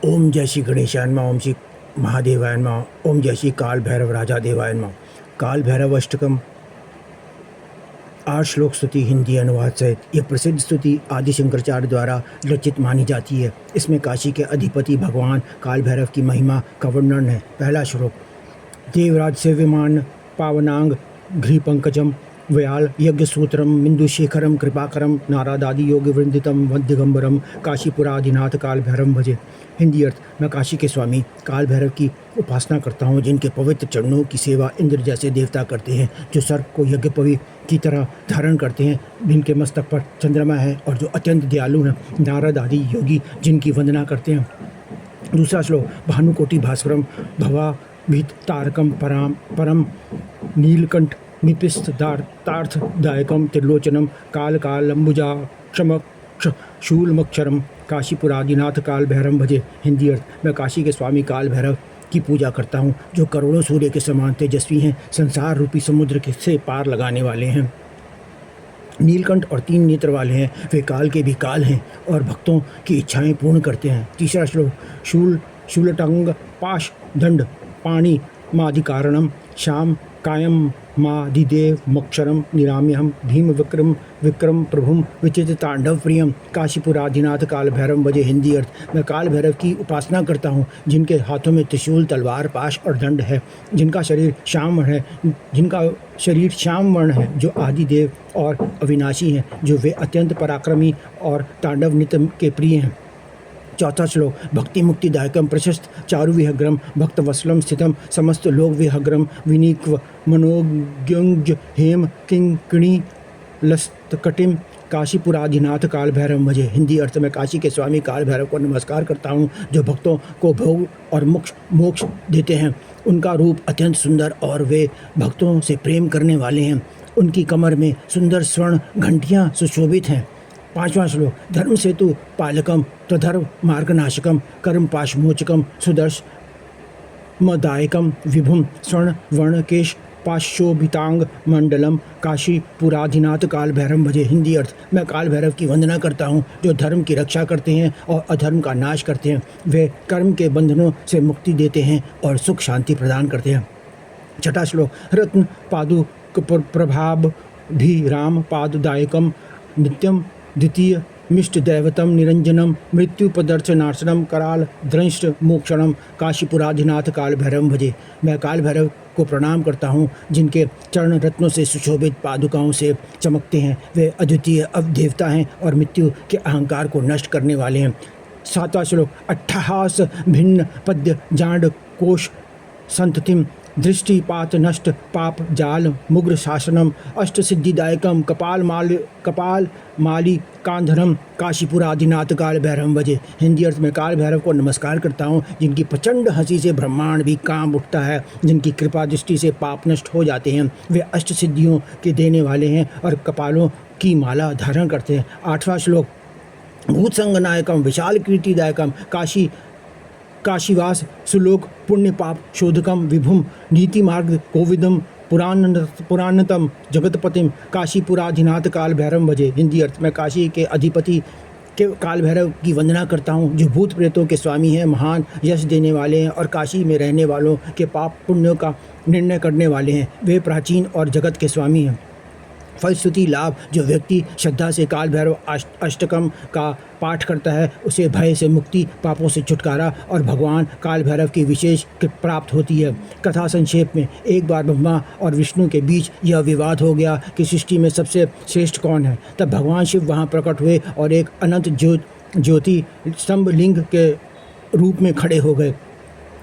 ओम जय श्री गणेशाय नमः। ओम श्री महादेवाय नमः। ओम जय श्री काल भैरव राजा देवाय नमः। काल भैरव अष्टकम 8 श्लोक स्तुति हिंदी अनुवाद सहित यह प्रसिद्ध स्तुति आदि शंकराचार्य द्वारा रचित मानी जाती है। इसमें काशी के अधिपति भगवान काल भैरव की महिमा का वर्णन है। पहला श्लोक। देवराज सेव्यमान पावनांग घ्री पंकजम व्याल यज्ञसूत्रम बिंदुशेखरम कृपाकरम नारादादि योग वृंदितम दिगंबरम काशीपुराधिनाथ काल भैरव भजे। हिंदी अर्थ। मैं काशी के स्वामी काल भैरव की उपासना करता हूँ, जिनके पवित्र चरणों की सेवा इंद्र जैसे देवता करते हैं, जो सर्प को यज्ञपवी की तरह धारण करते हैं, जिनके मस्तक पर चंद्रमा है और जो अत्यंत दयालु हैं, नारद आदि योगी जिनकी वंदना करते हैं। दूसरा श्लोक। भानुकोटि भास्करम भवा भीत तारकम परम नीलकंठ निपिस्त तार्थदायकम त्रिलोचनम काल कालंबुजा क्षमक्ष शूलमक्षरम काशीपुरादिनाथ काल भैरव भजे। हिंदी अर्थ। मैं काशी के स्वामी काल भैरव की पूजा करता हूँ, जो करोड़ों सूर्य के समान तेजस्वी हैं, संसार रूपी समुद्र से पार लगाने वाले हैं, नीलकंठ और 3 नेत्र वाले हैं, वे काल के भी काल हैं और भक्तों की इच्छाएं पूर्ण करते हैं। तीसरा श्लोक। शूलटंग पाश दंड पाणी माधिकारणम श्याम कायम माधिदेव मक्षरम निराम्यहम भीम विक्रम प्रभुम विचित्र तांडव प्रियम काशीपुराधिनाथ काल भैरव भजे। हिंदी अर्थ। मैं काल भैरव की उपासना करता हूँ, जिनके हाथों में त्रिशूल तलवार पाश और दंड है, जिनका शरीर श्याम वर्ण है, जो आदिदेव और अविनाशी हैं, जो वे अत्यंत पराक्रमी और तांडव नृत्य के प्रिय हैं। चौथा श्लोक। भक्ति मुक्तिदायकम प्रशस्त चारु विहग्रम भक्तवत्सलम स्थितम समस्त लोक विहग्रम विनीक्व मनोज्ञ हेम किंकिणी लस्तकटिम काशीपुराधिनाथ काल भैरव भजे। हिंदी अर्थ। में काशी के स्वामी काल भैरव को नमस्कार करता हूँ, जो भक्तों को भोग और मोक्ष देते हैं। उनका रूप अत्यंत सुंदर और वे भक्तों से प्रेम करने वाले हैं। उनकी कमर में सुंदर स्वर्ण घंटियाँ सुशोभित हैं। पांचवा श्लोक। धर्म सेतु पालकम त्वधर्म मार्गनाशकम कर्म पाशमोचकम सुदर्शमदायकम विभुम स्वर्ण वर्णकेश पाशोभितांग मंडलम काशीपुराधिनाथ काल भैरव भजे। हिंदी अर्थ। मैं काल भैरव की वंदना करता हूँ, जो धर्म की रक्षा करते हैं और अधर्म का नाश करते हैं। वे कर्म के बंधनों से मुक्ति देते हैं और सुख शांति प्रदान करते हैं। छठा श्लोक। रत्न पादुक प्रभाव भी राम पाददायकम नित्यम द्वितीय मिष्ट दैवतम निरंजनम मृत्युपदर्शनाशनम कराल द्रंष्ट मोक्षणम काशीपुराधिनाथ काल भैरव भजे। मैं काल भैरव को प्रणाम करता हूँ, जिनके चरण रत्नों से सुशोभित पादुकाओं से चमकते हैं। वे अद्वितीय देवता हैं और मृत्यु के अहंकार को नष्ट करने वाले हैं। सातवां श्लोक। अट्ठहास भिन्न पद्य जांड कोश संततिम दृष्टिपात नष्ट पाप जाल मुग्र शासनम अष्ट सिद्धिदायकम कपाल माली कांधरम काशीपुराधिनाथ काल भैरव भजे। हिंदी अर्थ। में काल भैरव को नमस्कार करता हूँ, जिनकी प्रचंड हंसी से ब्रह्मांड भी कांप उठता है, जिनकी कृपा दृष्टि से पाप नष्ट हो जाते हैं। वे अष्ट सिद्धियों के देने वाले हैं और कपालों की माला धारण करते हैं। आठवां श्लोक। भूत संगनायकम विशाल कीर्तिदायकम काशीवास सुलोक पुण्य पाप शोधकम विभुम नीति मार्ग कोविदम पुराणतम जगतपतिम काशीपुराधिनाथ काल भैरव भजे। हिंदी अर्थ। में काशी के अधिपति के काल भैरव की वंदना करता हूँ, जो भूत प्रेतों के स्वामी हैं, महान यश देने वाले हैं और काशी में रहने वालों के पाप पुण्यों का निर्णय करने वाले हैं। वे प्राचीन और जगत के स्वामी हैं। फलश्रुति लाभ। जो व्यक्ति श्रद्धा से काल भैरव अष्टकम का पाठ करता है, उसे भय से मुक्ति, पापों से छुटकारा और भगवान काल भैरव की विशेष कृपा प्राप्त होती है। कथा संक्षेप में। एक बार ब्रह्मा और विष्णु के बीच यह विवाद हो गया कि सृष्टि में सबसे श्रेष्ठ कौन है। तब भगवान शिव वहाँ प्रकट हुए और एक अनंत ज्योति स्तंभ लिंग के रूप में खड़े हो गए।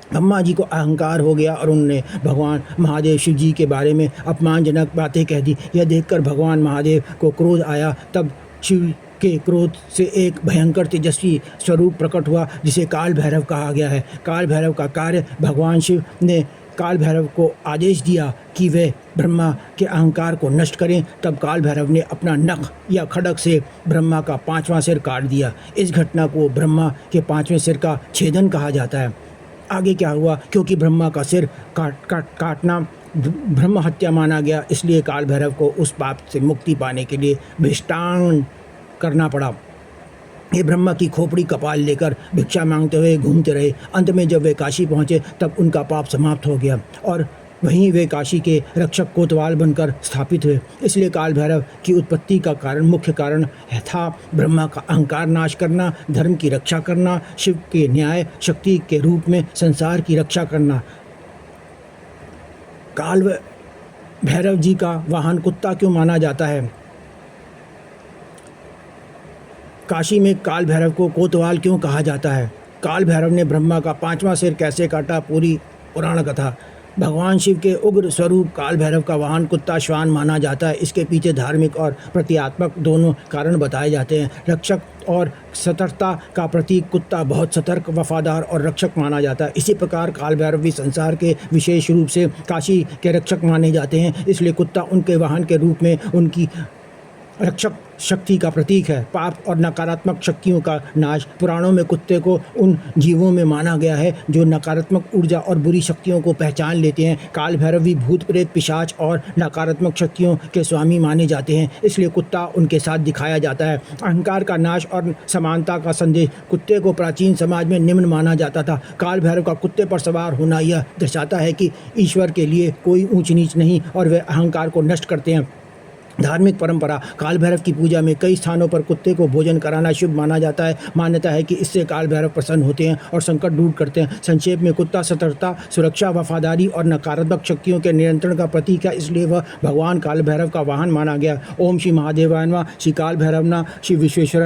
ब्रह्मा जी को अहंकार हो गया और उन्होंने भगवान महादेव शिव जी के बारे में अपमानजनक बातें कह दी। यह देखकर भगवान महादेव को क्रोध आया। तब शिव के क्रोध से एक भयंकर तेजस्वी स्वरूप प्रकट हुआ, जिसे काल भैरव कहा गया है। काल भैरव का कार्य। भगवान शिव ने काल भैरव को आदेश दिया कि वे ब्रह्मा के अहंकार को नष्ट करें। तब काल भैरव ने अपना नख या खड्ग से ब्रह्मा का 5वां सिर काट दिया। इस घटना को ब्रह्मा के 5वें सिर का छेदन कहा जाता है। आगे क्या हुआ? क्योंकि ब्रह्मा का सिर काटना ब्रह्म हत्या माना गया, इसलिए काल भैरव को उस पाप से मुक्ति पाने के लिए भिष्टान करना पड़ा। ये ब्रह्मा की खोपड़ी कपाल लेकर भिक्षा मांगते हुए घूमते रहे। अंत में जब वे काशी पहुँचे तब उनका पाप समाप्त हो गया और वहीं वे काशी के रक्षक कोतवाल बनकर स्थापित हुए। इसलिए काल भैरव की उत्पत्ति का मुख्य कारण था ब्रह्मा का अहंकार नाश करना, धर्म की रक्षा करना, शिव के न्याय शक्ति के रूप में संसार की रक्षा करना। काल भैरव जी का वाहन कुत्ता क्यों माना जाता है? काशी में काल भैरव को कोतवाल क्यों कहा जाता है? काल भैरव ने ब्रह्मा का 5वां सिर कैसे काटा? पूरी पुराण कथा। भगवान शिव के उग्र स्वरूप काल भैरव का वाहन कुत्ता श्वान माना जाता है। इसके पीछे धार्मिक और प्रतीकात्मक दोनों कारण बताए जाते हैं। रक्षक और सतर्कता का प्रतीक कुत्ता बहुत सतर्क, वफादार और रक्षक माना जाता है। इसी प्रकार काल भैरव भी संसार के विशेष रूप से काशी के रक्षक माने जाते हैं। इसलिए कुत्ता उनके वाहन के रूप में उनकी रक्षक शक्ति का प्रतीक है। पाप और नकारात्मक शक्तियों का नाश। पुराणों में कुत्ते को उन जीवों में माना गया है जो नकारात्मक ऊर्जा और बुरी शक्तियों को पहचान लेते हैं। काल भैरव भी भूत प्रेत पिशाच और नकारात्मक शक्तियों के स्वामी माने जाते हैं। इसलिए कुत्ता उनके साथ दिखाया जाता है। अहंकार का नाश और समानता का संदेश। कुत्ते को प्राचीन समाज में निम्न माना जाता था। काल भैरव का कुत्ते पर सवार होना यह दर्शाता है कि ईश्वर के लिए कोई ऊंच नीच नहीं और वे अहंकार को नष्ट करते हैं। धार्मिक परंपरा। काल भैरव की पूजा में कई स्थानों पर कुत्ते को भोजन कराना शुभ माना जाता है। मान्यता है कि इससे काल भैरव प्रसन्न होते हैं और संकट दूर करते हैं। संक्षेप में कुत्ता सतर्कता, सुरक्षा, वफादारी और नकारात्मक शक्तियों के नियंत्रण का प्रतीक है। इसलिए वह भगवान काल भैरव का वाहन माना गया। ओम श्री महादेवाय नमः। श्री काल भैरव ना श्री विश्वेश्वर